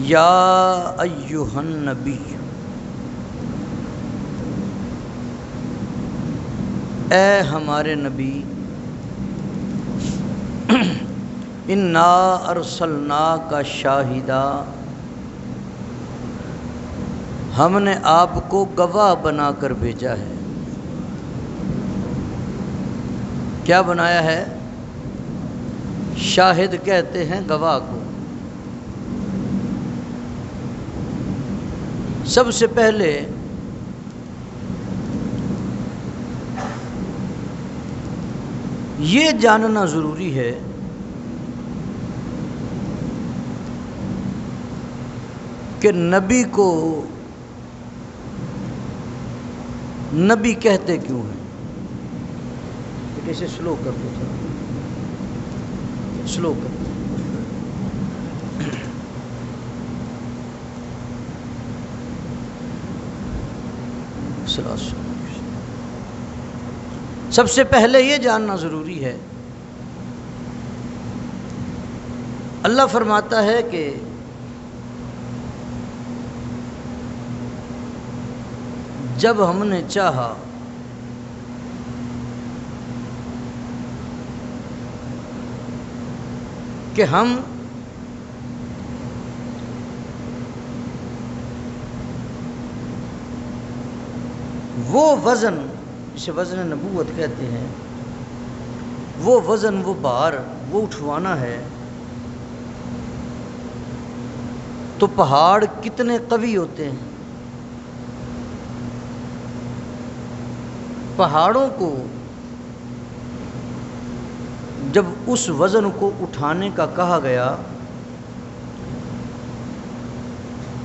یا ایھا النبی، اے ہمارے نبی، انا ارسلناک شاہدا، ہم نے آپ کو گواہ بنا کر بھیجا ہے۔ کیا بنایا ہے؟ شاہد کہتے ہیں گواہ کو۔ سب سے پہلے یہ جاننا ضروری ہے کہ نبی کو نبی کہتے کیوں ہیں؟ اسے سلو کر دو، سلو کر دو۔ سب سے پہلے یہ جاننا ضروری ہے، اللہ فرماتا ہے کہ جب ہم نے چاہا کہ ہم وہ وزن، جسے وزن نبوت کہتے ہیں، وہ وزن، وہ بار، وہ اٹھوانا ہے، تو پہاڑ کتنے قوی ہوتے ہیں۔ پہاڑوں کو جب اس وزن کو اٹھانے کا کہا گیا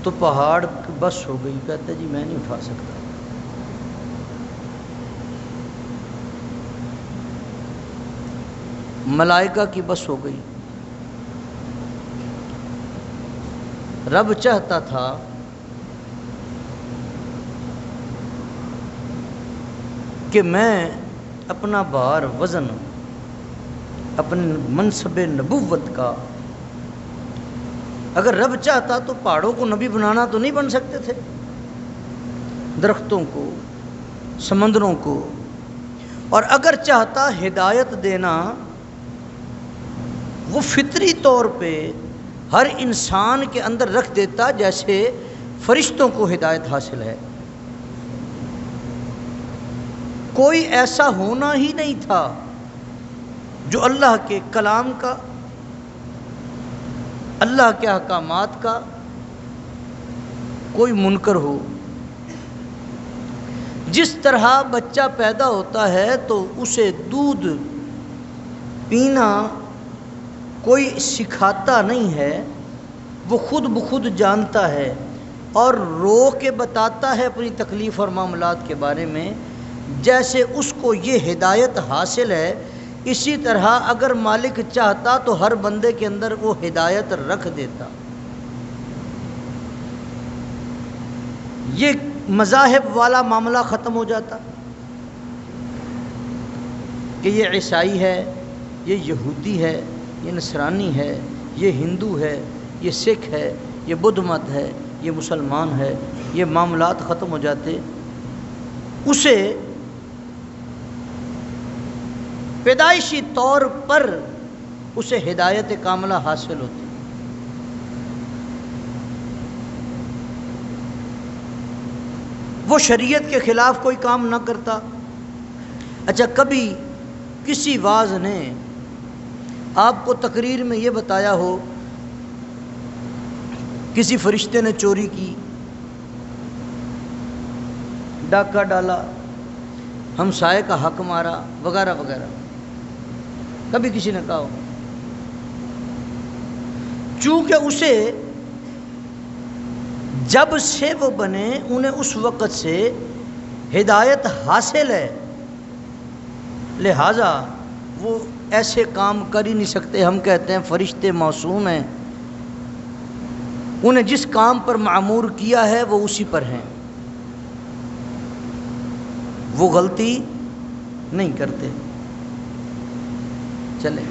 تو پہاڑ بس ہو گئی، کہتا جی میں نہیں اٹھا سکتا۔ ملائکہ کی بس ہو گئی۔ رب چاہتا تھا کہ میں اپنا بار، وزن، اپنے منصب نبوت کا، اگر رب چاہتا تو پہاڑوں کو نبی بنانا تو نہیں بن سکتے تھے، درختوں کو، سمندروں کو، اور اگر چاہتا ہدایت دینا وہ فطری طور پہ ہر انسان کے اندر رکھ دیتا، جیسے فرشتوں کو ہدایت حاصل ہے۔ کوئی ایسا ہونا ہی نہیں تھا جو اللہ کے کلام کا، اللہ کے احکامات کا کوئی منکر ہو۔ جس طرح بچہ پیدا ہوتا ہے تو اسے دودھ پینا کوئی سکھاتا نہیں ہے، وہ خود بخود جانتا ہے اور رو کے بتاتا ہے اپنی تکلیف اور معاملات کے بارے میں، جیسے اس کو یہ ہدایت حاصل ہے، اسی طرح اگر مالک چاہتا تو ہر بندے کے اندر وہ ہدایت رکھ دیتا۔ یہ مذاہب والا معاملہ ختم ہو جاتا کہ یہ عیسائی ہے، یہ یہودی ہے، یہ نصرانی ہے، یہ ہندو ہے، یہ سکھ ہے، یہ بدھ مت ہے، یہ مسلمان ہے، یہ معاملات ختم ہو جاتے۔ اسے پیدائشی طور پر اسے ہدایت کاملہ حاصل ہوتی۔ وہ شریعت کے خلاف کوئی کام نہ کرتا۔ اچھا، کبھی کسی واعظ نے آپ کو تقریر میں یہ بتایا ہو کسی فرشتے نے چوری کی، ڈاکہ ڈالا، ہمسائے کا حق مارا، وغیرہ وغیرہ، کبھی کسی نے کہا ہو؟ چونکہ اسے جب سے وہ بنے انہیں اس وقت سے ہدایت حاصل ہے، لہذا وہ ایسے کام کر ہی نہیں سکتے۔ ہم کہتے ہیں فرشتے معصوم ہیں، انہیں جس کام پر معمور کیا ہے وہ اسی پر ہیں، وہ غلطی نہیں کرتے۔ چلیں،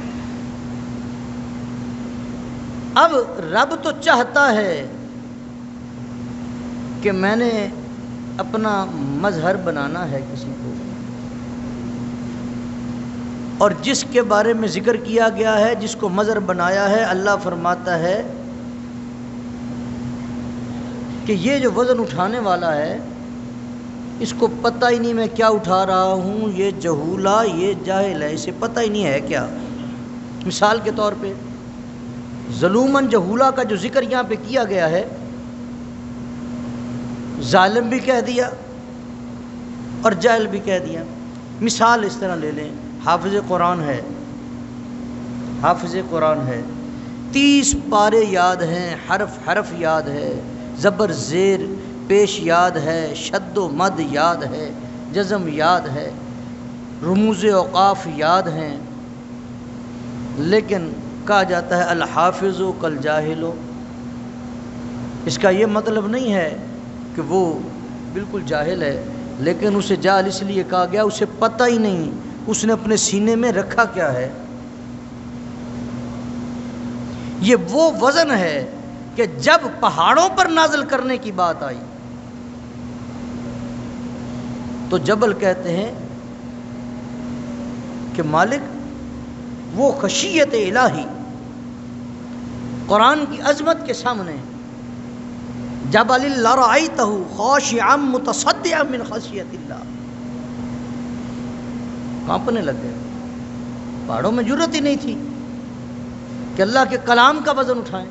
اب رب تو چاہتا ہے کہ میں نے اپنا مظہر بنانا ہے کسی کو، اور جس کے بارے میں ذکر کیا گیا ہے، جس کو مظہر بنایا ہے، اللہ فرماتا ہے کہ یہ جو وزن اٹھانے والا ہے اس کو پتہ ہی نہیں میں کیا اٹھا رہا ہوں، یہ جہولا، یہ جاہل ہے، اسے پتہ ہی نہیں ہے کیا۔ مثال کے طور پہ ظلوماً جہولا کا جو ذکر یہاں پہ کیا گیا ہے، ظالم بھی کہہ دیا اور جاہل بھی کہہ دیا۔ مثال اس طرح لے لیں، حافظ قرآن ہے، حافظ قرآن ہے، 30 پارے یاد ہیں، حرف حرف یاد ہے، زبر زیر پیش یاد ہے، شد و مد یاد ہے، جزم یاد ہے، رموز اوقاف یاد ہیں، لیکن کہا جاتا ہے الحافظ کل جاہل۔ اس کا یہ مطلب نہیں ہے کہ وہ بالکل جاہل ہے، لیکن اسے جاہل اس لیے کہا گیا اسے پتہ ہی نہیں اس نے اپنے سینے میں رکھا کیا ہے۔ یہ وہ وزن ہے کہ جب پہاڑوں پر نازل کرنے کی بات آئی تو جبل کہتے ہیں کہ مالک وہ خشیت الہی قرآن کی عظمت کے سامنے جبل لرأیتہ خاشعا متصدعا من خشیت اللہ، کانپنے لگ گئے۔ پہاڑوں میں جرت ہی نہیں تھی کہ اللہ کے کلام کا وزن اٹھائیں،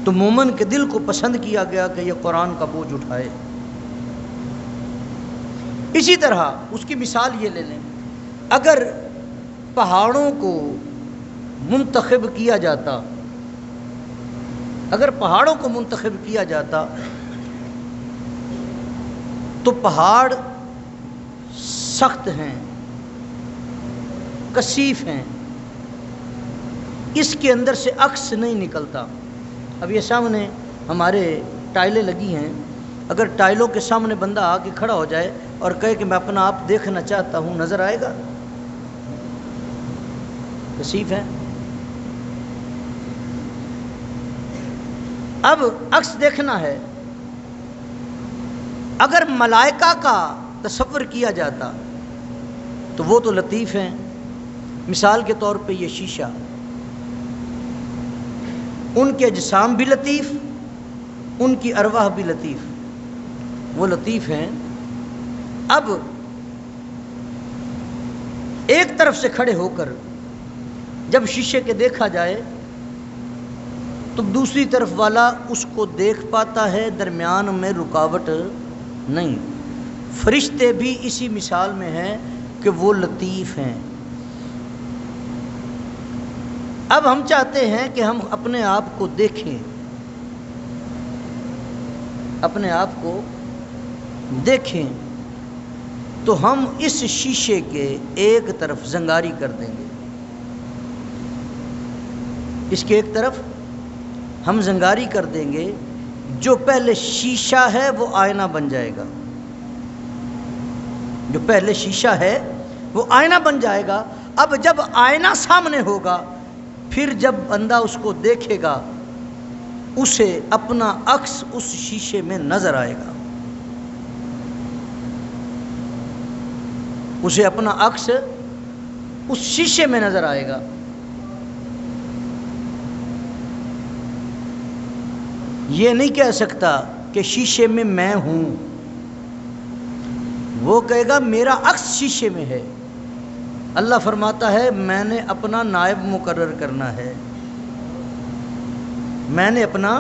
تو مومن کے دل کو پسند کیا گیا کہ یہ قرآن کا بوجھ اٹھائے۔ اسی طرح اس کی مثال یہ لے لیں، اگر پہاڑوں کو منتخب کیا جاتا، اگر پہاڑوں کو منتخب کیا جاتا تو پہاڑ سخت ہیں، کثیف ہیں، اس کے اندر سے عکس نہیں نکلتا۔ اب یہ سامنے ہمارے ٹائلیں لگی ہیں، اگر ٹائلوں کے سامنے بندہ آ کے کھڑا ہو جائے اور کہے کہ میں اپنا آپ دیکھنا چاہتا ہوں، نظر آئے گا؟ کثیف ہے۔ اب عکس دیکھنا ہے، اگر ملائکہ کا تصور کیا جاتا تو وہ تو لطیف ہیں۔ مثال کے طور پہ یہ شیشہ، ان کے اجسام بھی لطیف، ان کی ارواح بھی لطیف، وہ لطیف ہیں۔ اب ایک طرف سے کھڑے ہو کر جب شیشے کے دیکھا جائے تو دوسری طرف والا اس کو دیکھ پاتا ہے، درمیان میں رکاوٹ نہیں۔ فرشتے بھی اسی مثال میں ہیں کہ وہ لطیف ہیں۔ اب ہم چاہتے ہیں کہ ہم اپنے آپ کو دیکھیں، اپنے آپ کو دیکھیں، تو ہم اس شیشے کے ایک طرف زنگاری کر دیں گے، اس کے ایک طرف ہم زنگاری کر دیں گے، جو پہلے شیشہ ہے وہ آئینہ بن جائے گا، جو پہلے شیشہ ہے وہ آئینہ بن جائے گا۔ اب جب آئینہ سامنے ہوگا، پھر جب بندہ اس کو دیکھے گا اسے اپنا عکس اس شیشے میں نظر آئے گا، اسے اپنا عکس اس شیشے میں نظر آئے گا۔ یہ نہیں کہہ سکتا کہ شیشے میں میں ہوں، وہ کہے گا میرا عکس شیشے میں ہے۔ اللہ فرماتا ہے میں نے اپنا نائب مقرر کرنا ہے، میں نے اپنا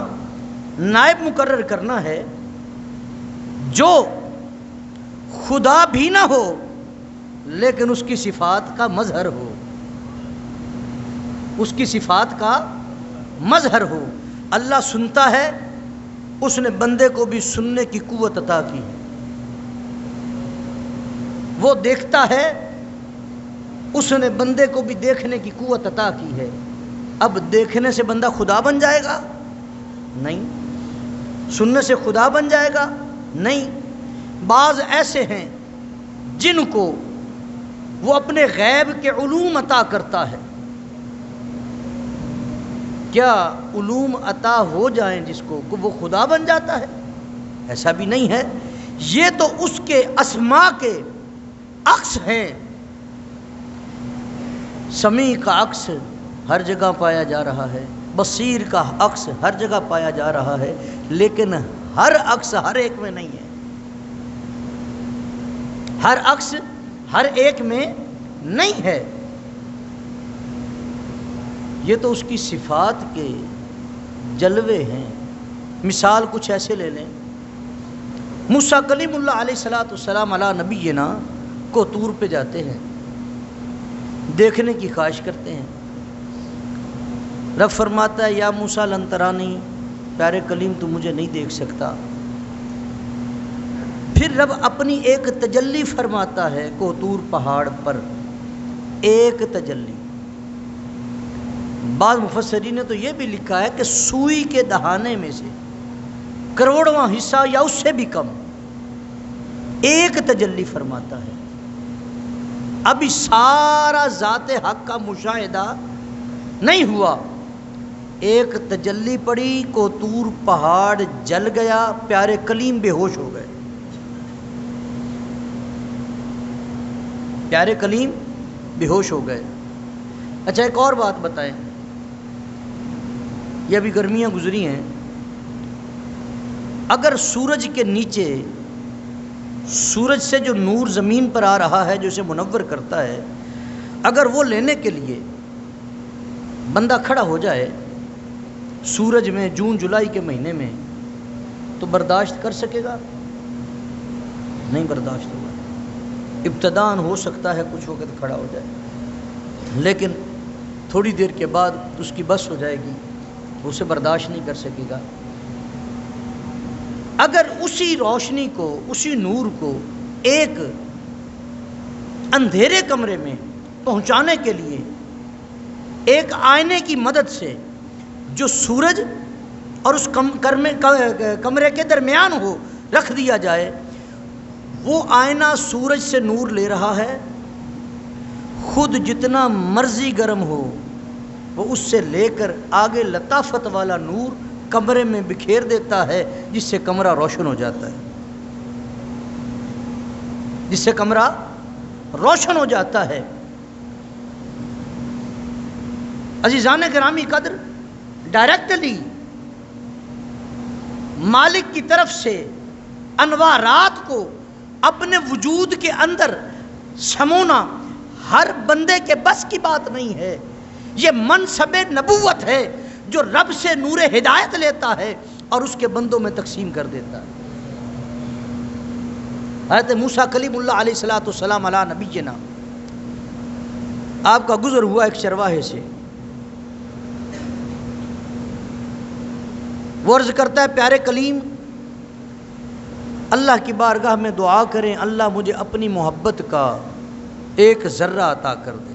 نائب مقرر کرنا ہے جو خدا بھی نہ ہو لیکن اس کی صفات کا مظہر ہو، اس کی صفات کا مظہر ہو۔ اللہ سنتا ہے، اس نے بندے کو بھی سننے کی قوت عطا کی ہے۔ وہ دیکھتا ہے، اس نے بندے کو بھی دیکھنے کی قوت عطا کی ہے۔ اب دیکھنے سے بندہ خدا بن جائے گا؟ نہیں۔ سننے سے خدا بن جائے گا؟ نہیں۔ بعض ایسے ہیں جن کو وہ اپنے غیب کے علوم عطا کرتا ہے، کیا علوم عطا ہو جائیں جس کو کہ وہ خدا بن جاتا ہے؟ ایسا بھی نہیں ہے، یہ تو اس کے اسماء کے عکس ہیں۔ سمیع کا عکس ہر جگہ پایا جا رہا ہے، بصیر کا عکس ہر جگہ پایا جا رہا ہے، لیکن ہر عکس ہر ایک میں نہیں ہے، ہر عکس ہر ایک میں نہیں ہے۔ یہ تو اس کی صفات کے جلوے ہیں۔ مثال کچھ ایسے لے لیں، موسیٰ کلیم اللہ علیہ السلام علی نبینا کو طور پہ جاتے ہیں، دیکھنے کی خواہش کرتے ہیں۔ رب فرماتا ہے یا موسیٰ لن ترانی، پیارے کلیم تو مجھے نہیں دیکھ سکتا۔ پھر رب اپنی ایک تجلی فرماتا ہے کوطور پہاڑ پر، ایک تجلی۔ بعض مفسرین نے تو یہ بھی لکھا ہے کہ سوئی کے دہانے میں سے کروڑواں حصہ یا اس سے بھی کم ایک تجلی فرماتا ہے۔ ابھی سارا ذات حق کا مشاہدہ نہیں ہوا، ایک تجلی پڑی، کوطور پہاڑ جل گیا، پیارے کلیم بے ہوش ہو گئے، پیارے کلیم بے ہوش ہو گئے۔ اچھا ایک اور بات بتائیں، یہ ابھی گرمیاں گزری ہیں، اگر سورج کے نیچے سورج سے جو نور زمین پر آ رہا ہے جو اسے منور کرتا ہے، اگر وہ لینے کے لیے بندہ کھڑا ہو جائے سورج میں جون جولائی کے مہینے میں، تو برداشت کر سکے گا؟ نہیں برداشت ہوگا۔ ابتداً ہو سکتا ہے کچھ وقت کھڑا ہو جائے، لیکن تھوڑی دیر کے بعد اس کی بس ہو جائے گی، اسے برداشت نہیں کر سکے گا۔ اگر اسی روشنی کو، اسی نور کو ایک اندھیرے کمرے میں پہنچانے کے لیے ایک آئینے کی مدد سے جو سورج اور اس کمرے کے درمیان ہو رکھ دیا جائے، وہ آئینہ سورج سے نور لے رہا ہے، خود جتنا مرضی گرم ہو وہ اس سے لے کر آگے لطافت والا نور کمرے میں بکھیر دیتا ہے، جس سے کمرہ روشن ہو جاتا ہے، جس سے کمرہ روشن ہو جاتا ہے۔ عزیزان گرامی قدر، ڈائریکٹلی مالک کی طرف سے انوارات کو اپنے وجود کے اندر سمونا ہر بندے کے بس کی بات نہیں ہے۔ یہ منصب نبوت ہے جو رب سے نور ہدایت لیتا ہے اور اس کے بندوں میں تقسیم کر دیتا ہے۔ حضرت موسیٰ کلیم اللہ علیہ السلام علی نبینا، آپ کا گزر ہوا ایک چرواہے سے، وہ عرض کرتا ہے پیارے کلیم اللہ کی بارگاہ میں دعا کریں، اللہ مجھے اپنی محبت کا ایک ذرہ عطا کر دے۔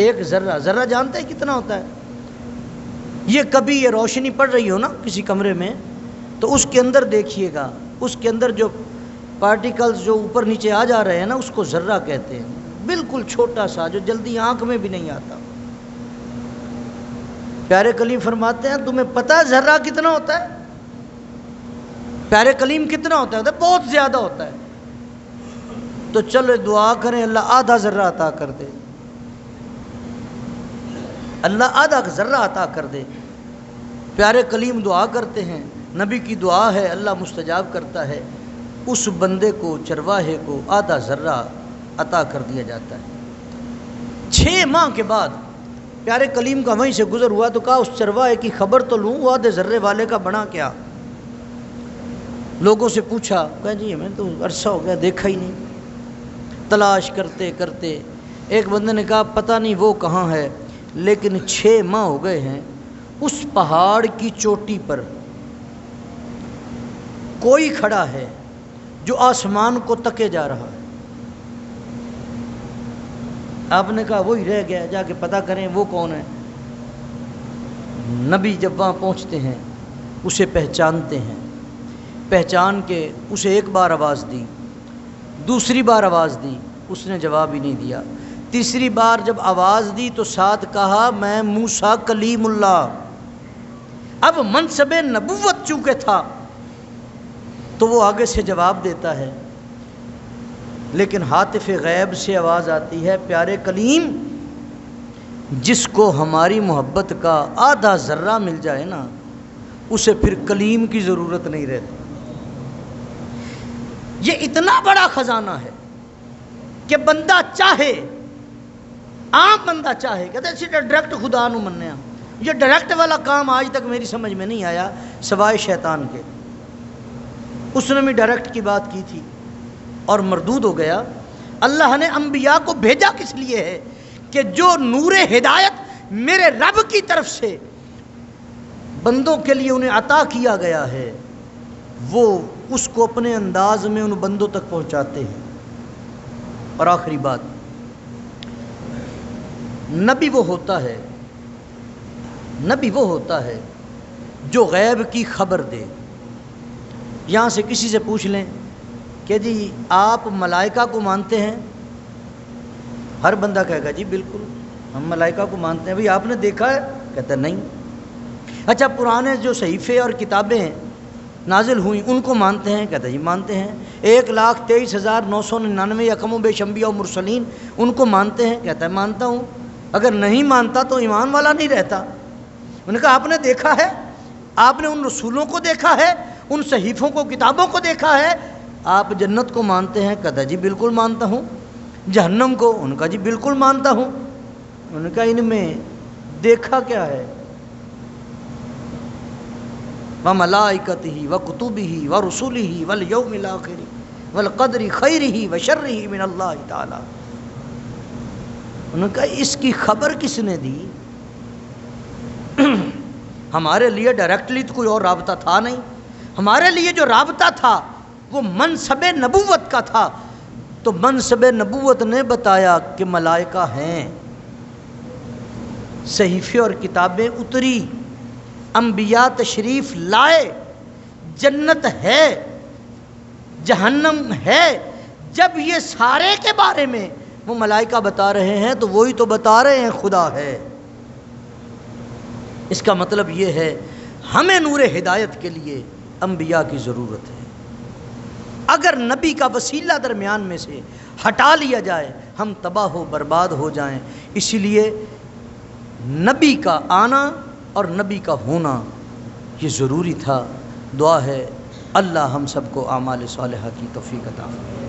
ایک ذرہ، ذرہ جانتے ہیں کتنا ہوتا ہے؟ یہ کبھی یہ روشنی پڑ رہی ہو نا کسی کمرے میں، تو اس کے اندر دیکھیے گا، اس کے اندر جو پارٹیکلز جو اوپر نیچے آ جا رہے ہیں نا، اس کو ذرہ کہتے ہیں، بالکل چھوٹا سا جو جلدی آنکھ میں بھی نہیں آتا۔ پیارے کلیم فرماتے ہیں تمہیں پتہ ہے ذرہ کتنا ہوتا ہے؟ پیارے کلیم کتنا ہوتا ہے؟ بہت زیادہ ہوتا ہے۔ تو چلو دعا کریں اللہ آدھا ذرہ عطا کر دے، اللہ آدھا ذرہ عطا کر دے۔ پیارے کلیم دعا کرتے ہیں، نبی کی دعا ہے، اللہ مستجاب کرتا ہے، اس بندے کو، چرواہے کو آدھا ذرہ عطا کر دیا جاتا ہے۔ 6 ماہ کے بعد پیارے کلیم کا وہیں سے گزر ہوا، تو کہا اس چرواہے کی خبر تو لوں، وہ آدھے ذرے والے کا بنا کیا؟ لوگوں سے پوچھا، کہا جی میں تو عرصہ ہو گیا دیکھا ہی نہیں۔ تلاش کرتے کرتے ایک بندے نے کہا پتہ نہیں وہ کہاں ہے، لیکن 6 ماہ ہو گئے ہیں اس پہاڑ کی چوٹی پر کوئی کھڑا ہے جو آسمان کو تکے جا رہا ہے۔ آپ نے کہا وہی رہ گیا، جا کے پتہ کریں وہ کون ہے۔ نبی جب وہاں پہنچتے ہیں اسے پہچانتے ہیں، پہچان کے اسے ایک بار آواز دی، دوسری بار آواز دی، اس نے جواب ہی نہیں دیا، تیسری بار جب آواز دی تو ساتھ کہا میں موسیٰ کلیم اللہ. اب منصب نبوت چونکہ تھا تو وہ آگے سے جواب دیتا ہے، لیکن ہاتف غیب سے آواز آتی ہے پیارے کلیم، جس کو ہماری محبت کا آدھا ذرہ مل جائے نا اسے پھر کلیم کی ضرورت نہیں رہتی. یہ اتنا بڑا خزانہ ہے کہ بندہ چاہے، عام بندہ چاہے، کہتے ہیں سیدھا ڈائریکٹ خدا نو مننے ہاں. یہ ڈائریکٹ والا کام آج تک میری سمجھ میں نہیں آیا سوائے شیطان کے. اس نے بھی ڈائریکٹ کی بات کی تھی اور مردود ہو گیا. اللہ نے انبیاء کو بھیجا کس لیے ہے کہ جو نور ہدایت میرے رب کی طرف سے بندوں کے لیے انہیں عطا کیا گیا ہے وہ اس کو اپنے انداز میں ان بندوں تک پہنچاتے ہیں. اور آخری بات، نبی وہ ہوتا ہے، نبی وہ ہوتا ہے جو غیب کی خبر دے. یہاں سے کسی سے پوچھ لیں کہ جی آپ ملائکہ کو مانتے ہیں؟ ہر بندہ کہے گا جی بالکل ہم ملائکہ کو مانتے ہیں. بھئی آپ نے دیکھا ہے؟ کہتا ہے نہیں. اچھا پرانے جو صحیفے اور کتابیں نازل ہوئیں ان کو مانتے ہیں؟ کہتا ہے جی مانتے ہیں. 1,23,999 اقم و بیش انبیاء و مرسلین ان کو مانتے ہیں؟ کہتا ہے مانتا ہوں. اگر نہیں مانتا تو ایمان والا نہیں رہتا. انہوں نے کہا آپ نے دیکھا ہے؟ آپ نے ان رسولوں کو دیکھا ہے؟ ان صحیفوں کو، کتابوں کو دیکھا ہے؟ آپ جنت کو مانتے ہیں؟ کہتا ہے جی بالکل مانتا ہوں. جہنم کو؟ ان کا جی بالکل مانتا ہوں. انہوں نے کہا ان میں دیکھا کیا ہے؟ وَمَلَائِكَتِهِ وَكُتُبِهِ وَرُسُلِهِ وَالْيَوْمِ الْآخِرِ وَالْقَدْرِ خَيْرِهِ وَشَرِّهِ مِنَ اللَّهِ تَعَالَى. انہوں نے کہا اس کی خبر کس نے دی؟ ہمارے لیے ڈائریکٹلی تو کوئی اور رابطہ تھا نہیں. ہمارے لیے جو رابطہ تھا وہ منصب نبوت کا تھا. تو منصب نبوت نے بتایا کہ ملائکہ ہیں، صحیفے اور کتابیں اتری، انبیاء تشریف لائے، جنت ہے، جہنم ہے. جب یہ سارے کے بارے میں وہ ملائکہ بتا رہے ہیں تو وہی تو بتا رہے ہیں خدا ہے. اس کا مطلب یہ ہے ہمیں نور ہدایت کے لیے انبیاء کی ضرورت ہے. اگر نبی کا وسیلہ درمیان میں سے ہٹا لیا جائے ہم تباہ و برباد ہو جائیں. اسی لیے نبی کا آنا اور نبی کا ہونا یہ ضروری تھا. دعا ہے اللہ ہم سب کو اعمال صالحہ کی توفیق عطا فرمائے.